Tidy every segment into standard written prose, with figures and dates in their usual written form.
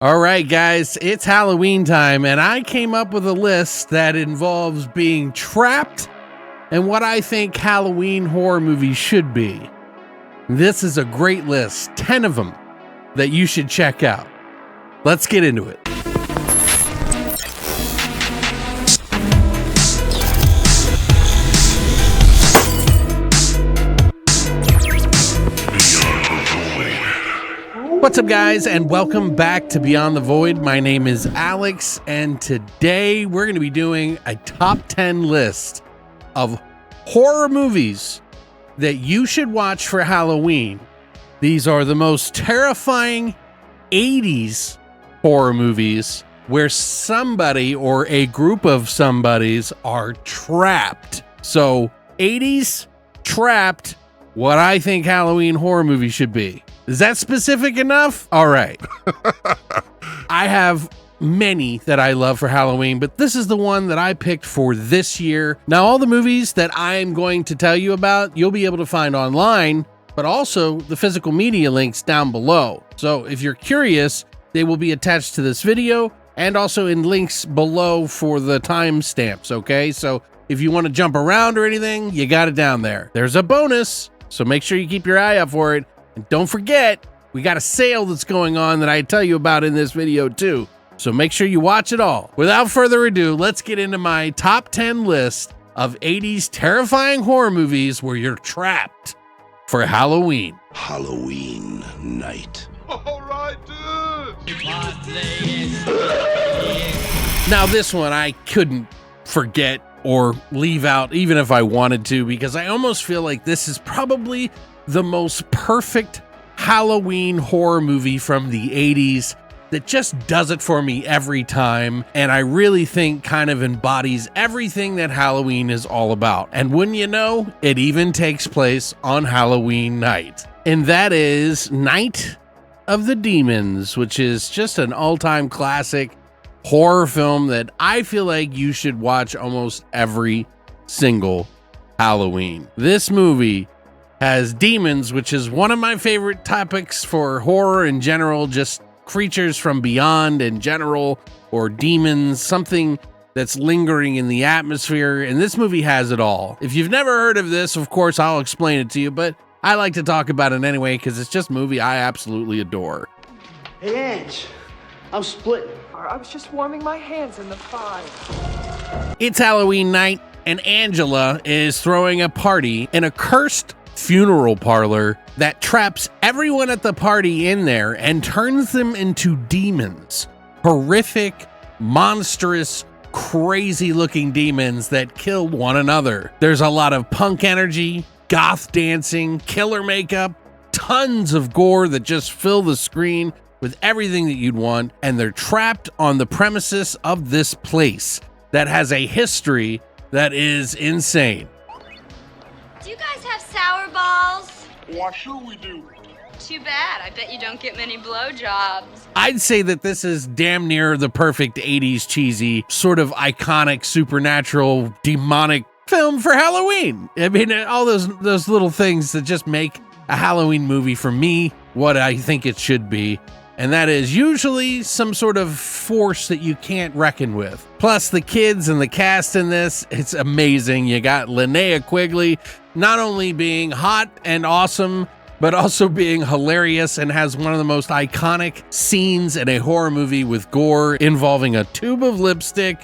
All right, guys, it's Halloween time, and I came up with a list that involves being trapped and what I think Halloween horror movies should be. This is a great list, 10 of them that you should check out. Let's get into it. What's up, guys, and welcome back to Beyond the Void. My name is Alex, and today we're going to be doing a top 10 list of horror movies that you should watch for Halloween. These are the most terrifying 80s horror movies where somebody or a group of somebodies are trapped. So, 80s, trapped, what I think Halloween horror movies should be. Is that specific enough? All right. I have many that I love for Halloween, but this is the one that I picked for this year. Now, all the movies that I'm going to tell you about, you'll be able to find online, but also the physical media links down below. So if you're curious, they will be attached to this video and also in links below for the timestamps, okay? So if you want to jump around or anything, you got it down there. There's a bonus, so make sure you keep your eye out for it. And don't forget, we got a sale that's going on that I tell you about in this video too. So make sure you watch it all. Without further ado, let's get into my top 10 list of 80s terrifying horror movies where you're trapped for Halloween. Halloween night. All right, dude. Now this one I couldn't forget or leave out even if I wanted to, because I almost feel like this is probably the most perfect Halloween horror movie from the 80s that just does it for me every time, and I really think kind of embodies everything that Halloween is all about. And wouldn't you know, it even takes place on Halloween night. And that is Night of the Demons, which is just an all-time classic horror film that I feel like you should watch almost every single Halloween. This movie has demons, which is one of my favorite topics for horror in general, just creatures from beyond in general, or demons, something that's lingering in the atmosphere, and this movie has it all. If you've never heard of this, of course, I'll explain it to you, but I like to talk about it anyway because it's just a movie I absolutely adore. Hey, Ange, I'm splitting. I was just warming my hands in the fire. It's Halloween night, and Angela is throwing a party in a cursed funeral parlor that traps everyone at the party in there and turns them into demons. Horrific, monstrous, crazy looking demons that kill one another. There's a lot of punk energy, goth dancing, killer makeup, tons of gore that just fill the screen with everything that you'd want, and they're trapped on the premises of this place that has a history that is insane. Do you guys have sour balls? Why sure we do. Too bad. I bet you don't get many blowjobs. I'd say that this is damn near the perfect 80s cheesy, sort of iconic, supernatural, demonic film for Halloween. I mean, all those little things that just make a Halloween movie for me what I think it should be. And that is usually some sort of force that you can't reckon with. Plus the kids and the cast in this, it's amazing. You got Linnea Quigley not only being hot and awesome, but also being hilarious and has one of the most iconic scenes in a horror movie with gore involving a tube of lipstick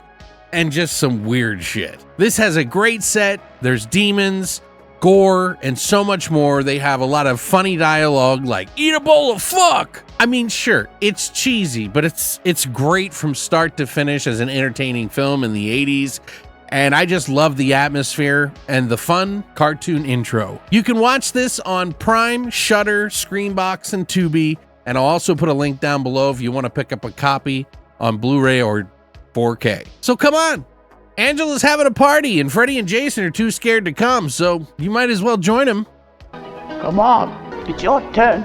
and just some weird shit. This has a great set. There's demons, gore, and so much more. They have a lot of funny dialogue like, "Eat a bowl of fuck." I mean, sure, it's cheesy, but it's great from start to finish as an entertaining film in the 80s. And I just love the atmosphere and the fun cartoon intro. You can watch this on Prime, Shudder, Screenbox, and Tubi. And I'll also put a link down below if you want to pick up a copy on Blu-ray or 4K. So come on. Angela's having a party, and Freddie and Jason are too scared to come, so you might as well join them. Come on, it's your turn.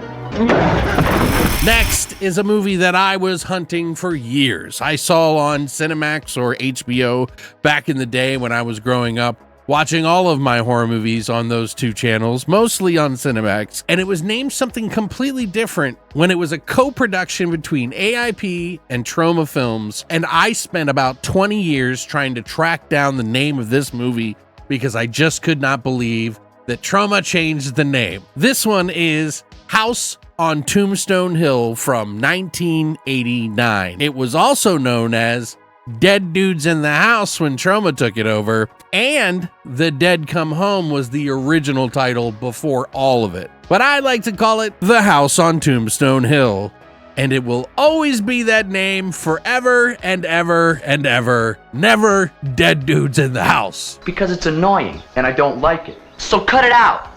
Next is a movie that I was hunting for years. I saw on Cinemax or HBO back in the day when I was growing up. watching all of my horror movies on those two channels, mostly on Cinemax, and it was named something completely different when it was a co-production between AIP and Troma Films, and I spent about 20 years trying to track down the name of this movie because I just could not believe that Troma changed the name. This one is House on Tombstone Hill from 1989. It was also known as Dead Dudes in the House when Troma took it over, and The Dead Come Home was the original title before all of it. But I like to call it The House on Tombstone Hill, and it will always be that name forever and ever and ever. Never Dead Dudes in the House. Because it's annoying, and I don't like it. So cut it out!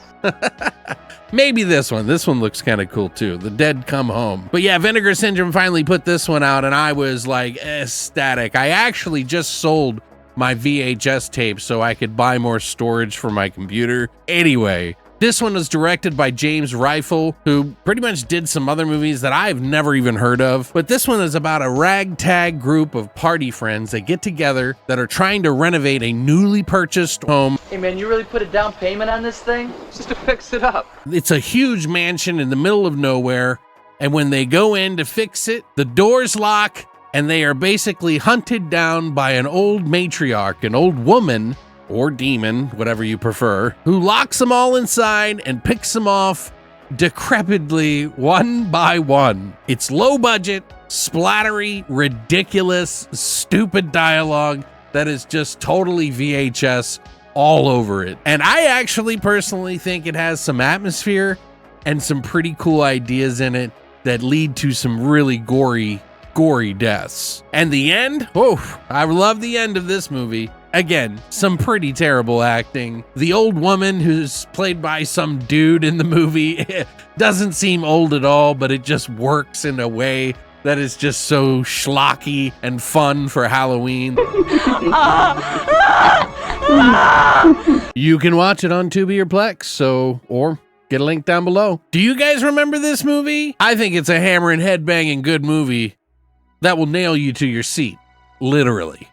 Maybe this one. This one looks kind of cool too. The Dead Come Home. But yeah, Vinegar Syndrome finally put this one out and I was like ecstatic. I actually just sold my VHS tape so I could buy more storage for my computer. Anyway, this one was directed by James Rifle, who pretty much did some other movies that I've never even heard of. But this one is about a ragtag group of party friends that get together that are trying to renovate a newly purchased home. Hey man, you really put a down payment on this thing? Just to fix it up. It's a huge mansion in the middle of nowhere, and when they go in to fix it, the doors lock, and they are basically hunted down by an old matriarch, an old woman, or demon, whatever you prefer, who locks them all inside and picks them off decrepitly one by one. It's low budget, splattery, ridiculous, stupid dialogue that is just totally VHS all over it. And I actually personally think it has some atmosphere and some pretty cool ideas in it that lead to some really gory deaths. And the end, oh, I love the end of this movie. Again, some pretty terrible acting. The old woman who's played by some dude in the movie doesn't seem old at all, but it just works in a way that is just so schlocky and fun for Halloween. You can watch it on Tubi or Plex, or get a link down below. Do you guys remember this movie? I think it's a hammering, headbanging good movie that will nail you to your seat, literally.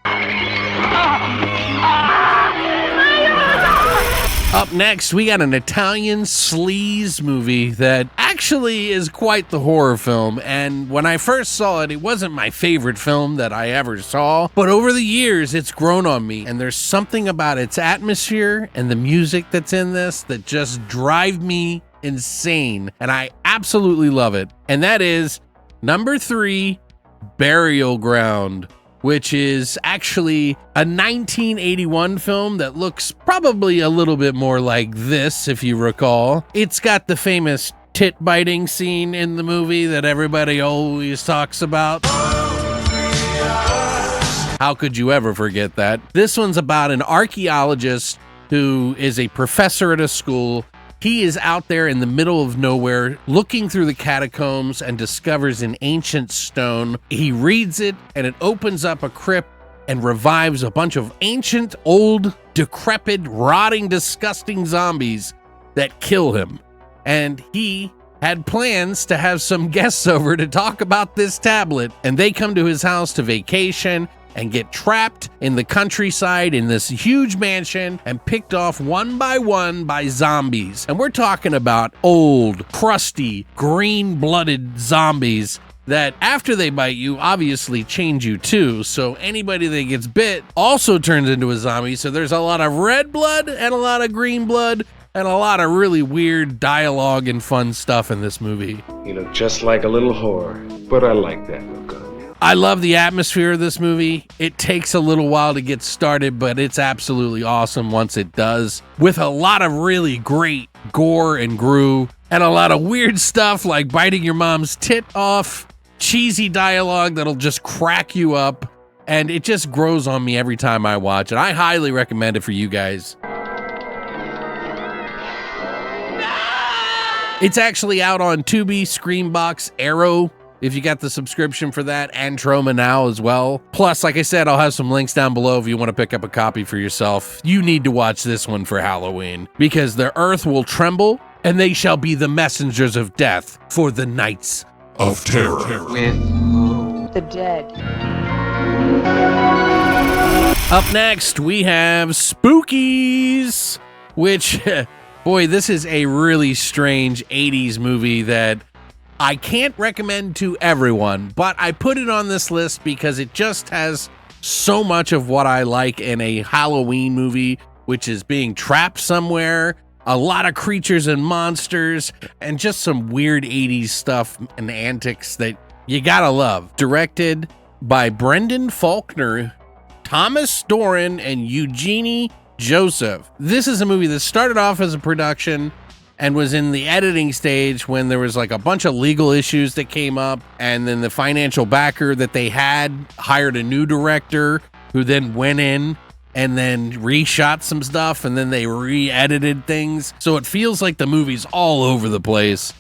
Up next, we got an Italian sleaze movie that actually is quite the horror film, and when I first saw it, it wasn't my favorite film that I ever saw, but over the years, it's grown on me, and there's something about its atmosphere and the music that's in this that just drive me insane, and I absolutely love it, and that is number 3, Burial Ground, which is actually a 1981 film that looks probably a little bit more like this, if you recall. It's got the famous tit-biting scene in the movie that everybody always talks about. How could you ever forget that? This one's about an archaeologist who is a professor at a school. He is out there in the middle of nowhere looking through the catacombs and discovers an ancient stone. He reads it and it opens up a crypt and revives a bunch of ancient, old, decrepit, rotting, disgusting zombies that kill him. And he had plans to have some guests over to talk about this tablet, and they come to his house to vacation and get trapped in the countryside in this huge mansion and picked off one by one by zombies. And we're talking about old, crusty, green-blooded zombies that after they bite you, obviously change you too. So anybody that gets bit also turns into a zombie. So there's a lot of red blood and a lot of green blood and a lot of really weird dialogue and fun stuff in this movie. You look just like a little whore, but I like that look on you. I love the atmosphere of this movie. It takes a little while to get started, but it's absolutely awesome once it does. With a lot of really great gore and grue, and a lot of weird stuff like biting your mom's tit off, cheesy dialogue that'll just crack you up, and it just grows on me every time I watch it. I highly recommend it for you guys. It's actually out on Tubi, Screambox, Arrow, if you got the subscription for that, and Troma Now as well. Plus, like I said, I'll have some links down below if you want to pick up a copy for yourself. You need to watch this one for Halloween, because the earth will tremble, and they shall be the messengers of death for the nights Of terror. The dead. Up next, we have Spookies, which, boy, this is a really strange 80s movie that I can't recommend to everyone, but I put it on this list because it just has so much of what I like in a Halloween movie, which is being trapped somewhere, a lot of creatures and monsters, and just some weird 80s stuff and antics that you gotta love. Directed by Brendan Faulkner, Thomas Doran, and Eugenie Joseph. This is a movie that started off as a production and was in the editing stage when there was like a bunch of legal issues that came up, and then the financial backer that they had hired a new director who then went in and then reshot some stuff, and then they re-edited things. So it feels like the movie's all over the place.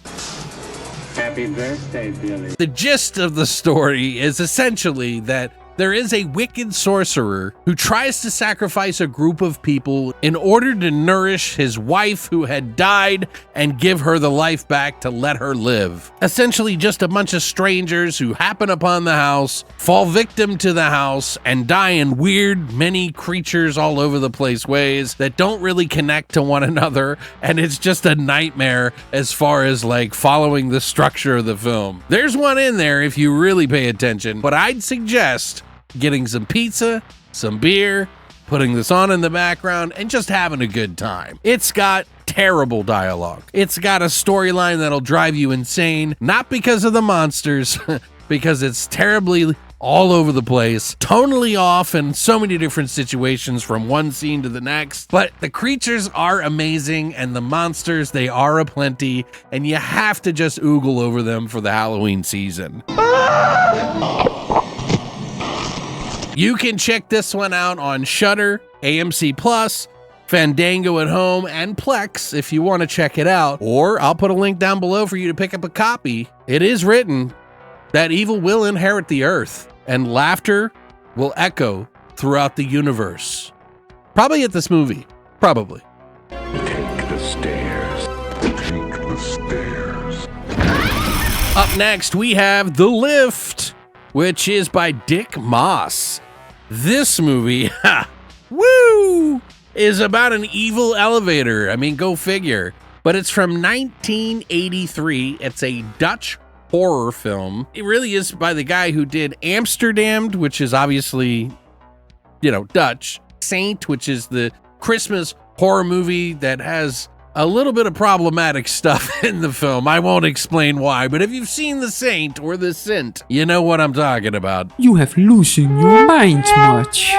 Happy birthday, Billy. The gist of the story is essentially that there is a wicked sorcerer who tries to sacrifice a group of people in order to nourish his wife who had died and give her the life back to let her live. Essentially just a bunch of strangers who happen upon the house, fall victim to the house, and die in weird, many creatures all over the place ways that don't really connect to one another, and it's just a nightmare as far as like following the structure of the film. There's one in there if you really pay attention, but I'd suggest getting some pizza, some beer, putting this on in the background, and just having a good time. It's got terrible dialogue. It's got a storyline that'll drive you insane, not because of the monsters, because it's terribly all over the place, tonally off in so many different situations from one scene to the next. But the creatures are amazing, and the monsters, they are aplenty, and you have to just oogle over them for the Halloween season. You can check this one out on Shudder, AMC Plus, Fandango at Home, and Plex if you want to check it out. Or I'll put a link down below for you to pick up a copy. It is written that evil will inherit the earth, and laughter will echo throughout the universe. Probably at this movie. Probably. Take the stairs. Take the stairs. Up next, we have The Lift, which is by Dick Moss. This movie, is about an evil elevator. I mean, go figure. But it's from 1983. It's a Dutch horror film. It really is by the guy who did Amsterdam, which is obviously, Dutch. Saint, which is the Christmas horror movie that has a little bit of problematic stuff in the film. I won't explain why, but if you've seen The Saint or The Sint, you know what I'm talking about. You have loosened your mind much.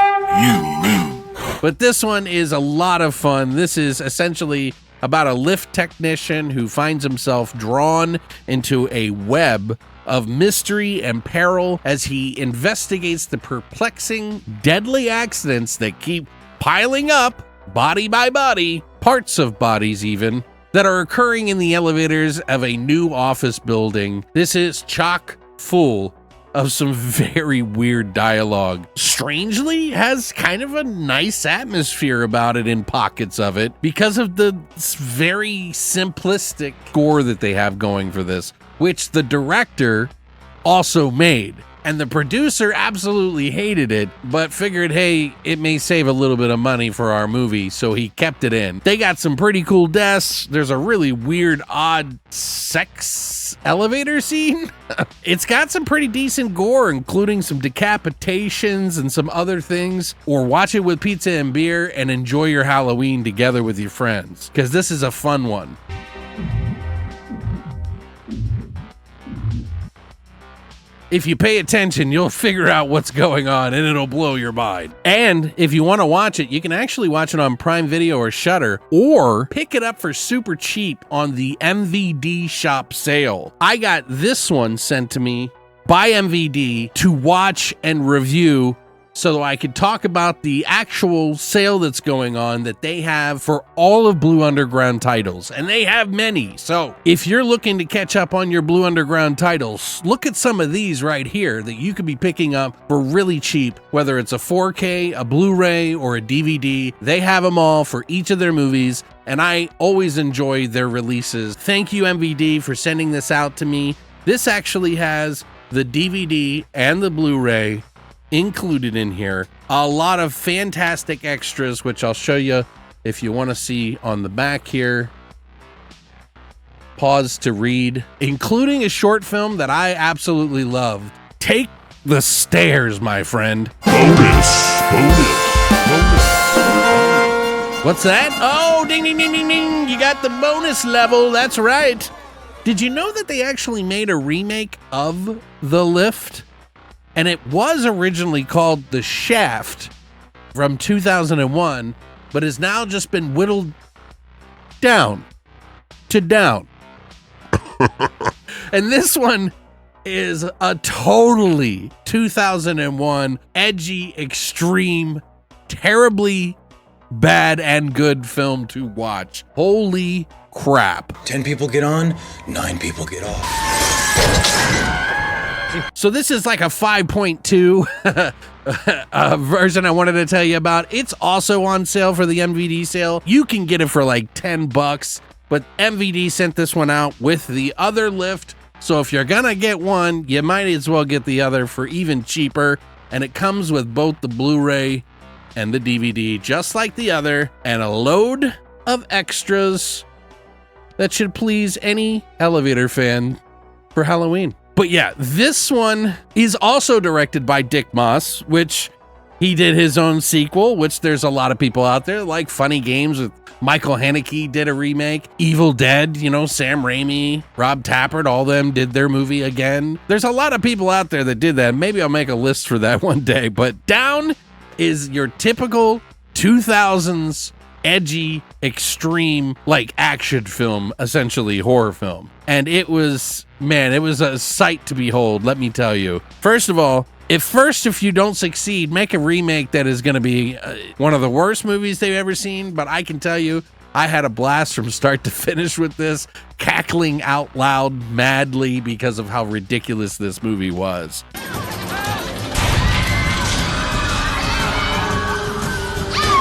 But this one is a lot of fun. This is essentially about a lift technician who finds himself drawn into a web of mystery and peril as he investigates the perplexing, deadly accidents that keep piling up, body by body, parts of bodies even, that are occurring in the elevators of a new office building. This is chock full of some very weird dialogue. Strangely, has kind of a nice atmosphere about it in pockets of it because of the very simplistic score that they have going for this, which the director also made. And the producer absolutely hated it, but figured, hey, it may save a little bit of money for our movie, so he kept it in. They got some pretty cool deaths. There's a really weird, odd sex elevator scene. It's got some pretty decent gore, including some decapitations and some other things. Or watch it with pizza and beer and enjoy your Halloween together with your friends, because this is a fun one. If you pay attention, you'll figure out what's going on and it'll blow your mind. And if you want to watch it, you can actually watch it on Prime Video or Shudder, or pick it up for super cheap on the MVD shop sale. I got this one sent to me by MVD to watch and review so I could talk about the actual sale that's going on that they have for all of Blue Underground titles, and they have many. So if you're looking to catch up on your Blue Underground titles, look at some of these right here that you could be picking up for really cheap, whether it's a 4K, a Blu-ray, or a DVD. They have them all for each of their movies, and I always enjoy their releases. Thank you, MVD, for sending this out to me. This actually has the DVD and the Blu-ray included in here. A lot of fantastic extras, which I'll show you if you want to see on the back here. Pause to read, including a short film that I absolutely loved. Take the Stairs, my friend. Bonus. What's that? Oh, ding, ding, ding, ding, ding. You got the bonus level. That's right. Did you know that they actually made a remake of The Lift? And it was originally called The Shaft from 2001, but has now just been whittled down to down. And this one is a totally 2001 edgy, extreme, terribly bad and good film to watch. Holy crap. 10 people get on, 9 people get off. So this is like a 5.2 version I wanted to tell you about. It's also on sale for the MVD sale. You can get it for like $10, but MVD sent this one out with the other Lift. So if you're gonna get one, you might as well get the other for even cheaper. And it comes with both the Blu-ray and the DVD, just like the other, and a load of extras that should please any elevator fan for Halloween. But yeah, this one is also directed by Dick Moss, which he did his own sequel, which there's a lot of people out there like Funny Games with Michael Haneke did a remake. Evil Dead, you know, Sam Raimi, Rob Tappert, all them did their movie again. There's a lot of people out there that did that. Maybe I'll make a list for that one day. But Down is your typical 2000s edgy, extreme, like action film, essentially horror film. And it was, man, it was a sight to behold, let me tell you. First of all, if you don't succeed, make a remake that is going to be one of the worst movies they've ever seen. But I can tell you, I had a blast from start to finish with this, cackling out loud madly because of how ridiculous this movie was.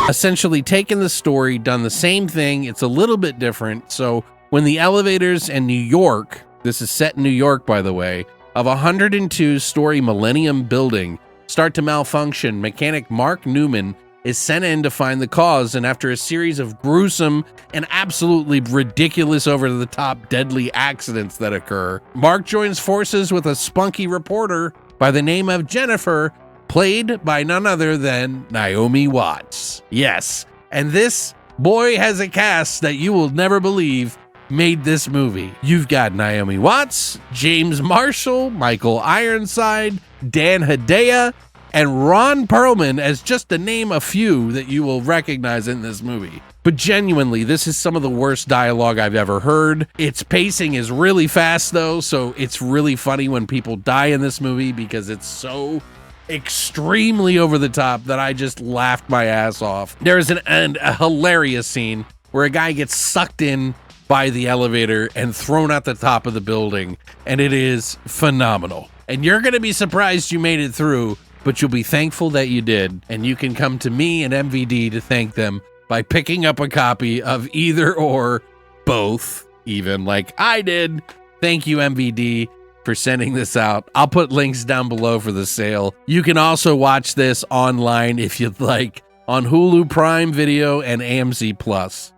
Essentially taken the story, done the same thing. It's a little bit different. So when the elevators in New York, this is set in New York, by the way, of a 102-story Millennium building start to malfunction, mechanic Mark Newman is sent in to find the cause, and after a series of gruesome and absolutely ridiculous, over-the-top, deadly accidents that occur, Mark joins forces with a spunky reporter by the name of Jennifer, played by none other than Naomi Watts. Yes, and this boy has a cast that you will never believe made this movie. You've got Naomi Watts, James Marshall, Michael Ironside, Dan Hedaya, and Ron Perlman, as just to name a few that you will recognize in this movie. But genuinely, this is some of the worst dialogue I've ever heard. Its pacing is really fast though, so it's really funny when people die in this movie because it's so extremely over the top that I just laughed my ass off. There's a hilarious scene where a guy gets sucked in by the elevator and thrown out the top of the building, and it is phenomenal. And you're going to be surprised you made it through, but you'll be thankful that you did. And you can come to me and MVD to thank them by picking up a copy of either or both, even like I did. Thank you, MVD, for sending this out. I'll put links down below for the sale. You can also watch this online if you'd like on Hulu Prime Video and AMC Plus.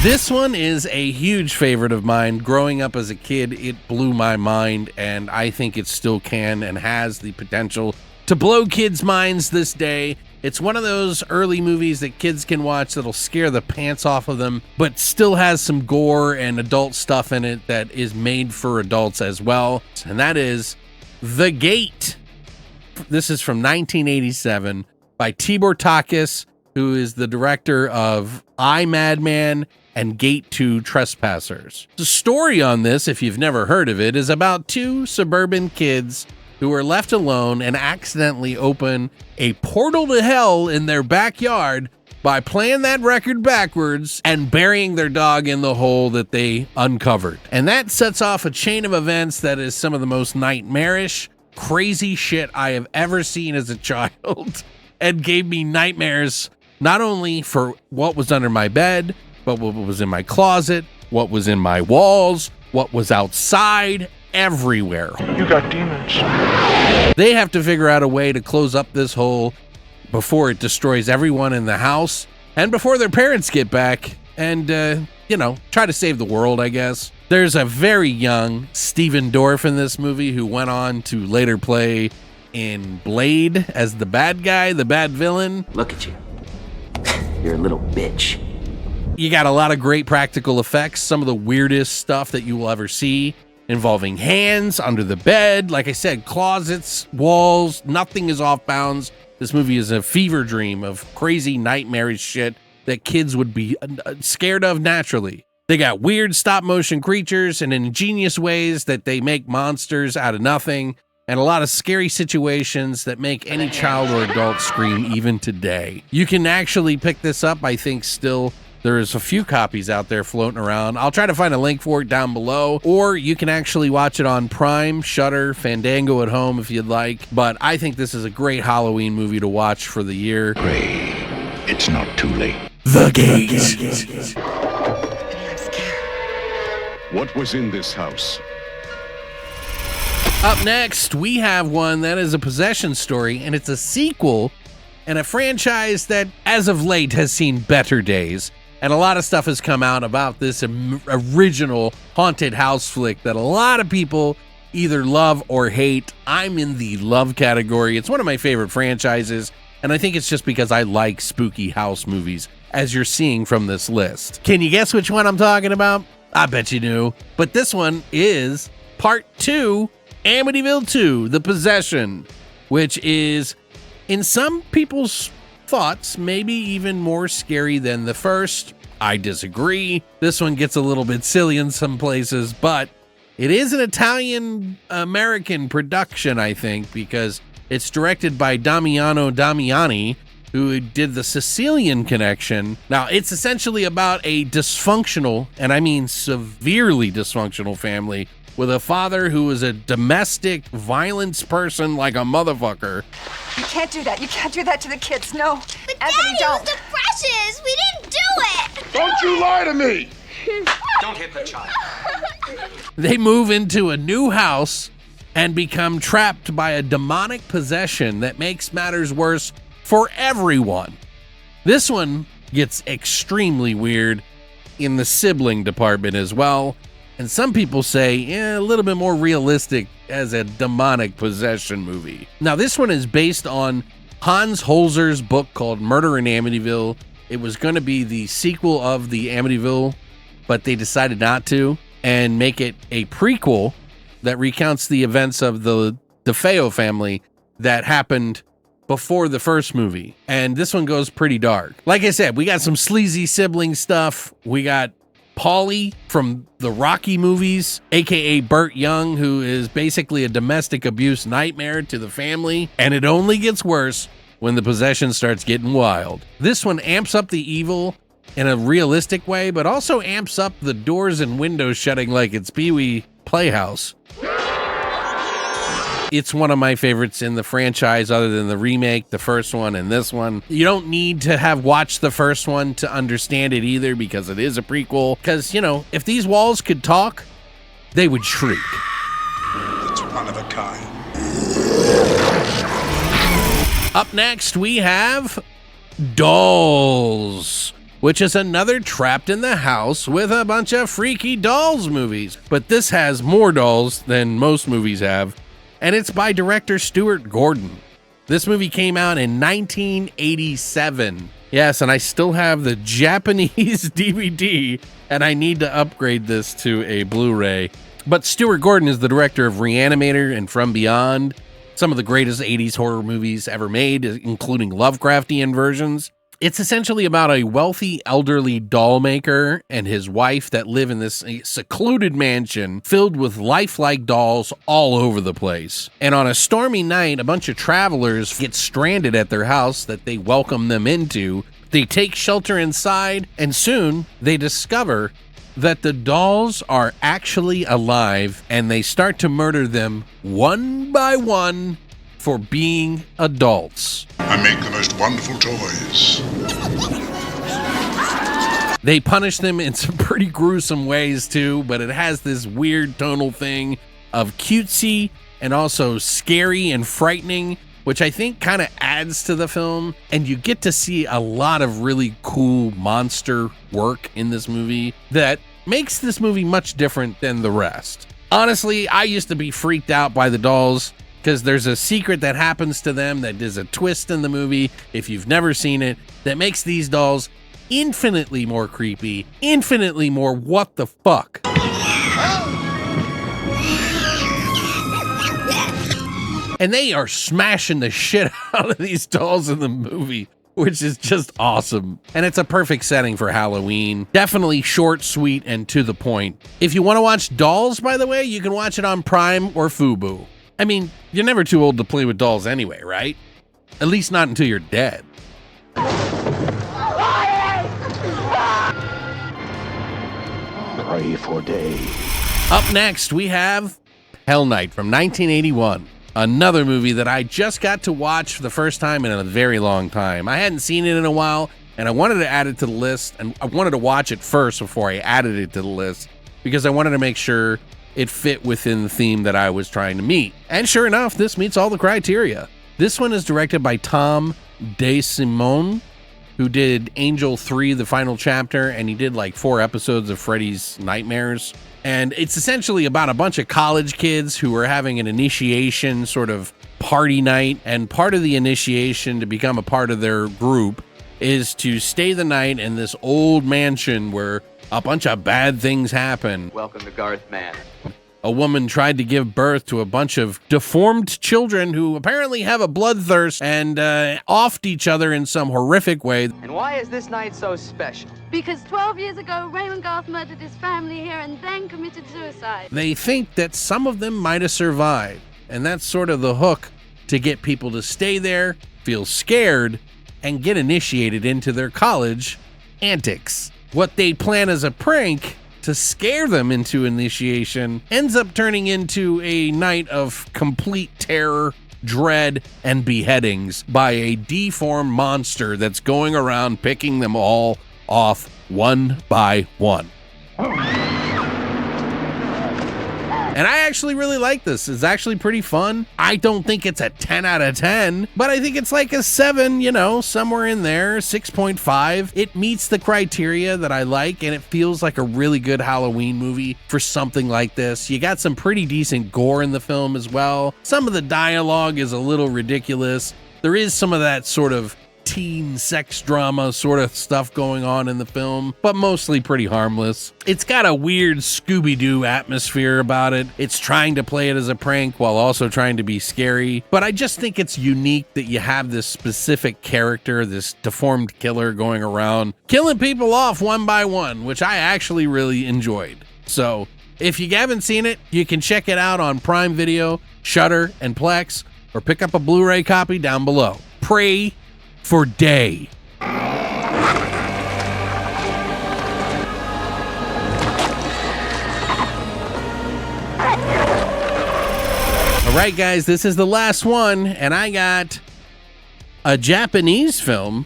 This one is a huge favorite of mine. Growing up as a kid, it blew my mind, and I think it still can and has the potential to blow kids' minds this day. It's one of those early movies that kids can watch that'll scare the pants off of them, but still has some gore and adult stuff in it that is made for adults as well, and that is The Gate. This is from 1987 by Tibor Takis, who is the director of I, Madman and Gate 2 Trespassers. The story on this, if you've never heard of it, is about two suburban kids who are left alone and accidentally open a portal to hell in their backyard by playing that record backwards and burying their dog in the hole that they uncovered. And that sets off a chain of events that is some of the most nightmarish, crazy shit I have ever seen as a child and gave me nightmares not only for what was under my bed, but what was in my closet, what was in my walls, what was outside, everywhere. You got demons. They have to figure out a way to close up this hole before it destroys everyone in the house and before their parents get back and, try to save the world, I guess. There's a very young Stephen Dorff in this movie who went on to later play in Blade as the bad guy, the bad villain. Look at you. You're a little bitch. You got a lot of great practical effects, some of the weirdest stuff that you will ever see, involving hands under the bed. Like I said, closets, walls, nothing is off bounds. This movie is a fever dream of crazy nightmarish shit that kids would be scared of naturally. They got weird stop motion creatures and ingenious ways that they make monsters out of nothing, and a lot of scary situations that make any child or adult scream even today. You can actually pick this up, I think still. There's a few copies out there floating around. I'll try to find a link for it down below, or you can actually watch it on Prime, Shudder, Fandango at home if you'd like. But I think this is a great Halloween movie to watch for the year. Pray, it's not too late. The Gate. What was in this house? Up next, we have one that is a possession story, and it's a sequel and a franchise that, as of late, has seen better days. And a lot of stuff has come out about this original haunted house flick that a lot of people either love or hate. I'm in the love category. It's one of my favorite franchises, and I think it's just because I like spooky house movies, as you're seeing from this list. Can you guess which one I'm talking about? I bet you knew. But this one is Part 2, Amityville II, The Possession, which is, in some people's thoughts, maybe even more scary than the first. I disagree. This one gets a little bit silly in some places, but it is an Italian-American production, I think, because it's directed by Damiano Damiani, who did the Sicilian Connection. Now, it's essentially about a dysfunctional, and I mean severely dysfunctional family, with a father who is a domestic violence person like a motherfucker. You can't do that. You can't do that to the kids. No. But Anthony, Daddy, don't. it was the precious. We didn't do it. Don't you lie to me! Don't hit the child. They move into a new house and become trapped by a demonic possession that makes matters worse for everyone. This one gets extremely weird in the sibling department as well. And some people say, a little bit more realistic as a demonic possession movie. Now, this one is based on Hans Holzer's book called Murder in Amityville. It was going to be the sequel of the Amityville, but they decided not to and make it a prequel that recounts the events of the DeFeo family that happened before the first movie. And this one goes pretty dark. Like I said, we got some sleazy sibling stuff. We got Paulie from the Rocky movies, aka Burt Young, who is basically a domestic abuse nightmare to the family, and it only gets worse when the possession starts getting wild. This one amps up the evil in a realistic way, but also amps up the doors and windows shutting like it's Pee-wee Playhouse. It's one of my favorites in the franchise other than the remake, the first one, and this one. You don't need to have watched the first one to understand it either because it is a prequel. Because, if these walls could talk, they would shriek. It's one of a kind. Up next, we have Dolls, which is another trapped in the house with a bunch of freaky dolls movies. But this has more dolls than most movies have. And it's by director Stuart Gordon. This movie came out in 1987. Yes, and I still have the Japanese DVD, and I need to upgrade this to a Blu-ray. But Stuart Gordon is the director of Reanimator and From Beyond, some of the greatest 80s horror movies ever made, including Lovecraftian versions. It's essentially about a wealthy elderly doll maker and his wife that live in this secluded mansion filled with lifelike dolls all over the place. And on a stormy night, a bunch of travelers get stranded at their house that they welcome them into. They take shelter inside, and soon they discover that the dolls are actually alive, and they start to murder them one by one for being adults. I make the most wonderful toys. They punish them in some pretty gruesome ways too, but it has this weird tonal thing of cutesy and also scary and frightening, which I think kind of adds to the film. And you get to see a lot of really cool monster work in this movie that makes this movie much different than the rest. Honestly, I used to be freaked out by the dolls because there's a secret that happens to them that is a twist in the movie, if you've never seen it, that makes these dolls infinitely more creepy, infinitely more what the fuck. And they are smashing the shit out of these dolls in the movie, which is just awesome. And it's a perfect setting for Halloween. Definitely short, sweet, and to the point. If you want to watch dolls, by the way, you can watch it on Prime or Fubo. I mean, you're never too old to play with dolls anyway, right? At least not until you're dead. Pray for day. Up next, we have Hell Night from 1981. Another movie that I just got to watch for the first time in a very long time. I hadn't seen it in a while, and I wanted to add it to the list, and I wanted to watch it first before I added it to the list, because I wanted to make sure it fit within the theme that I was trying to meet. And sure enough, this meets all the criteria. This one is directed by Tom DeSimone, who did Angel 3, the final chapter, and he did like 4 episodes of Freddy's Nightmares. And it's essentially about a bunch of college kids who are having an initiation sort of party night. And part of the initiation to become a part of their group is to stay the night in this old mansion where a bunch of bad things happen. Welcome to Garth Man. A woman tried to give birth to a bunch of deformed children who apparently have a bloodthirst and offed each other in some horrific way. And why is this night so special? Because 12 years ago, Raymond Garth murdered his family here and then committed suicide. They think that some of them might have survived, and that's sort of the hook to get people to stay there, feel scared, and get initiated into their college antics. What they plan as a prank to scare them into initiation ends up turning into a night of complete terror, dread, and beheadings by a deformed monster that's going around picking them all off one by one. And I actually really like this. It's actually pretty fun. I don't think it's a 10 out of 10, but I think it's like a 7, you know, somewhere in there, 6.5. It meets the criteria that I like, and it feels like a really good Halloween movie for something like this. You got some pretty decent gore in the film as well. Some of the dialogue is a little ridiculous. There is some of that sort of teen sex drama sort of stuff going on in the film, but mostly pretty harmless. It's got a weird Scooby-Doo atmosphere about it. It's trying to play it as a prank while also trying to be scary, but I just think it's unique that you have this specific character, this deformed killer going around killing people off one by one, which I actually really enjoyed. So if you haven't seen it, you can check it out on Prime Video, Shudder, and Plex, or pick up a Blu-ray copy down below. Pray for day. All right, guys, this is the last one, and I got a Japanese film.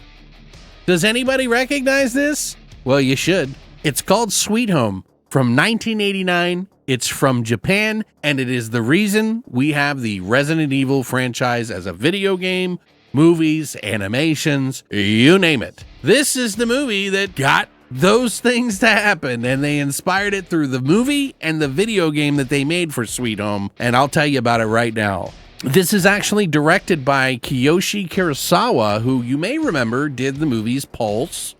Does anybody recognize this? Well, you should. It's called Sweet Home from 1989. It's from Japan, and it is the reason we have the Resident Evil franchise as a video game, movies, animations, you name it. This is the movie that got those things to happen, and they inspired it through the movie and the video game that they made for Sweet Home, and I'll tell you about it right now. This is actually directed by Kiyoshi Kurosawa, who you may remember did the movies Pulse,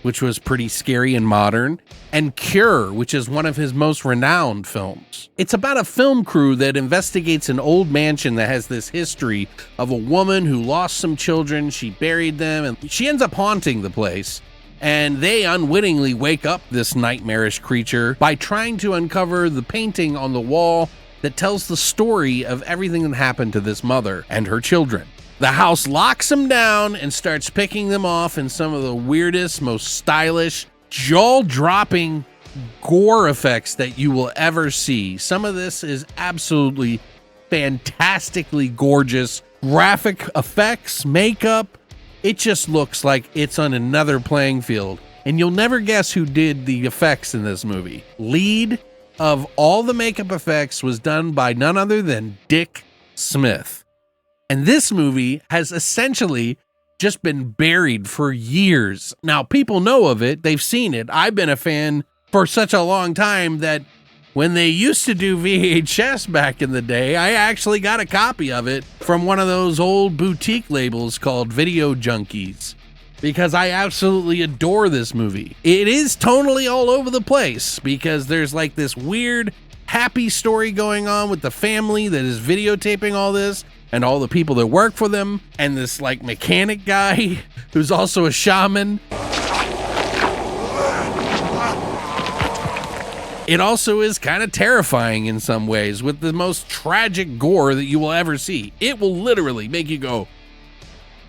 which was pretty scary and modern, and Cure, which is one of his most renowned films. It's about a film crew that investigates an old mansion that has this history of a woman who lost some children, she buried them, and she ends up haunting the place. And they unwittingly wake up this nightmarish creature by trying to uncover the painting on the wall that tells the story of everything that happened to this mother and her children. The house locks them down and starts picking them off in some of the weirdest, most stylish, jaw-dropping gore effects that you will ever see. Some of this is absolutely fantastically gorgeous. Graphic effects, makeup, it just looks like it's on another playing field. And you'll never guess who did the effects in this movie. Lead of all the makeup effects was done by none other than Dick Smith. And this movie has essentially just been buried for years. Now, people know of it. They've seen it. I've been a fan for such a long time that when they used to do VHS back in the day, I actually got a copy of it from one of those old boutique labels called Video Junkies, because I absolutely adore this movie. It is tonally all over the place because there's like this weird happy story going on with the family that is videotaping all this and all the people that work for them, and this like mechanic guy who's also a shaman. It also is kind of terrifying in some ways with the most tragic gore that you will ever see. It will literally make you go,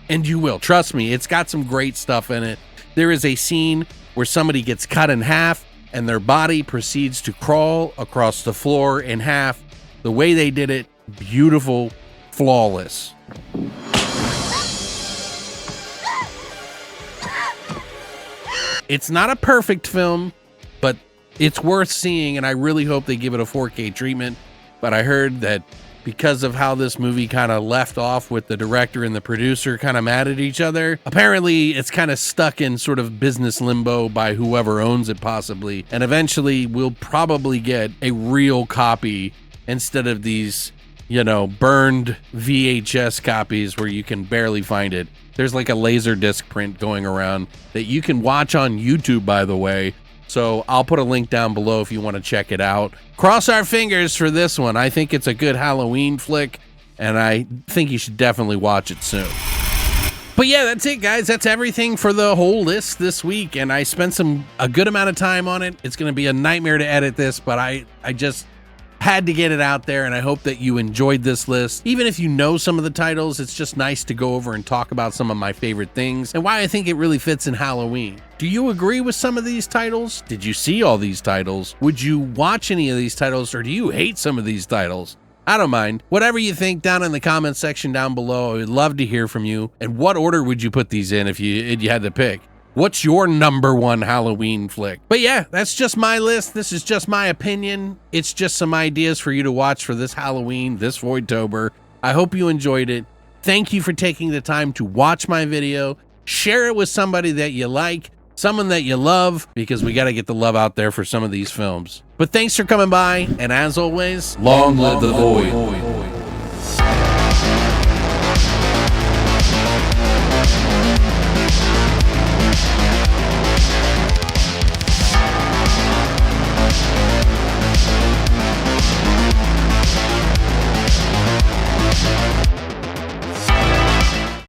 and you will. Trust me, it's got some great stuff in it. There is a scene where somebody gets cut in half and their body proceeds to crawl across the floor in half. The way they did it, beautiful, flawless. It's not a perfect film, but it's worth seeing, and I really hope they give it a 4K treatment. But I heard that because of how this movie kind of left off with the director and the producer kind of mad at each other, apparently it's kind of stuck in sort of business limbo by whoever owns it possibly. And eventually we'll probably get a real copy instead of these, you know, burned VHS copies where you can barely find it. There's like a laser disc print going around that you can watch on YouTube, by the way. So I'll put a link down below if you want to check it out. Cross our fingers for this one. I think it's a good Halloween flick, and I think you should definitely watch it soon. But yeah, that's it, guys. That's everything for the whole list this week, and I spent a good amount of time on it. It's going to be a nightmare to edit this, but I just had to get it out there, and I hope that you enjoyed this list. Even if you know some of the titles, it's just nice to go over and talk about some of my favorite things and why I think it really fits in Halloween. Do you agree with some of these titles? Did you see all these titles? Would you watch any of these titles, or do you hate some of these titles? I don't mind. Whatever you think down in the comment section down below, I would love to hear from you. And what order would you put these in if you had to pick? What's your #1 Halloween flick? But yeah, that's just my list. This is just my opinion. It's just some ideas for you to watch for this Halloween, this Voidtober. I hope you enjoyed it. Thank you for taking the time to watch my video. Share it with somebody that you like, someone that you love, because we got to get the love out there for some of these films. But thanks for coming by, and as always, long live the Void.